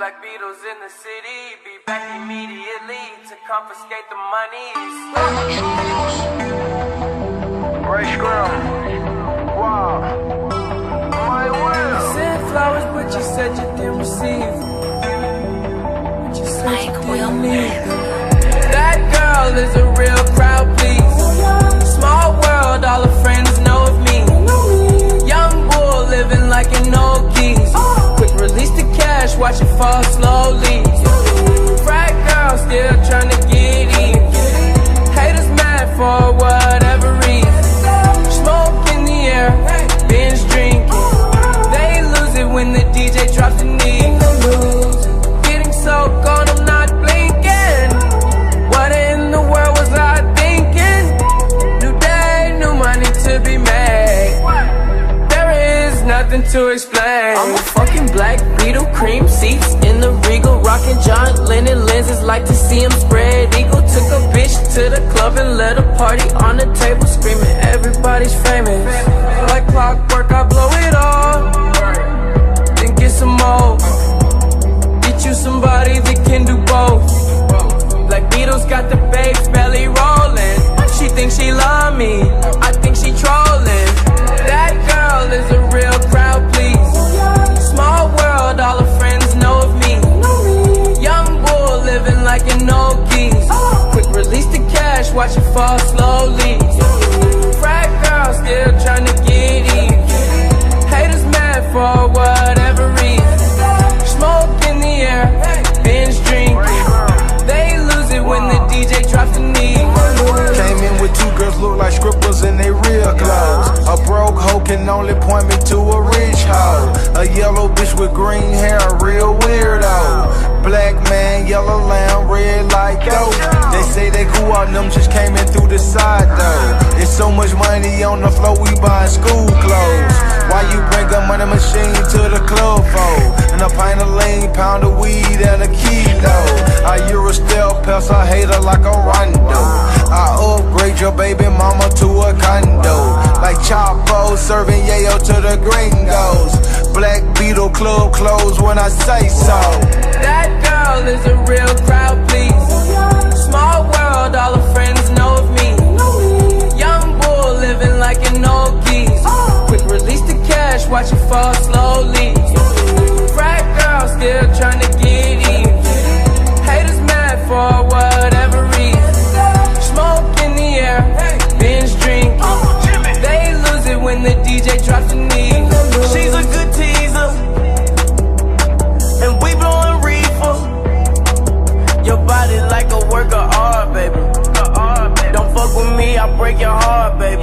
Black Beatles in the city, be back immediately to confiscate the money. Ray Scrum. Wow. My will. You sent flowers, but you said you didn't receive. But you said you didn't need them. That girl is a real crowd, please. Small world, all her friends know of me. Young bull living like an old geese. Quick release the cash, watch it fall slowly. Frat girl still trying to get in. Haters mad for whatever reason. Smoke in the air, binge drinking. They lose it when the DJ drops the knee. Getting so gone, I'm not blinking. What in the world was I thinking? New day, new money to be made. There is nothing to explain. I'm a fucking Black Beetle, cream seats in the Regal, rocking John Lennon lenses, like to see him spread eagle. Took a bitch to the club and let a party on the table, screaming everybody's famous. Like clockwork, I blow it all, then get some more. Get you somebody that can do both. Black Beatles got the babes belly rolling. She thinks she love me, I think she trolling. That girl is a real crowd, please. Small world, all her friends know of me. Young bull living like an old geese. Quick release the cash, watch it fall slowly. Frat girl still trying to get in. Haters mad for whatever reason. Smoke in the air, binge drinking. They lose it when the DJ drops the knee. Came in with two girls look like scribbles in they real clothes. A broke hoe can only point me to a rich hoe. A yellow bitch with green hair, a real weirdo. Black man, yellow lamb, red like dope. They say they cool out, them just came in through the side though. It's so much money on the floor, we buying school clothes. Why you bring a money machine to the club for? And a pint of lean, pound of weed, and a kilo. I Eurostel pest, I hate her like a rondo. I upgrade your baby mama to a condo. Like Chapo serving yayo to the gringos. Black Beetle club closed when I say so. That girl is a real crowd, please. Small world, all her friends know of me. Young bull living like an old geese. Quick release the cash, watch it fall slowly. Frat girl still trying to get in. Haters mad for whatever reason. Smoke in the air, binge drinking. They lose it when the DJ drops the knee. She's a good teaser, and we blowing reefer. Your body like a work of art, baby. Don't fuck with me, I break your heart, baby.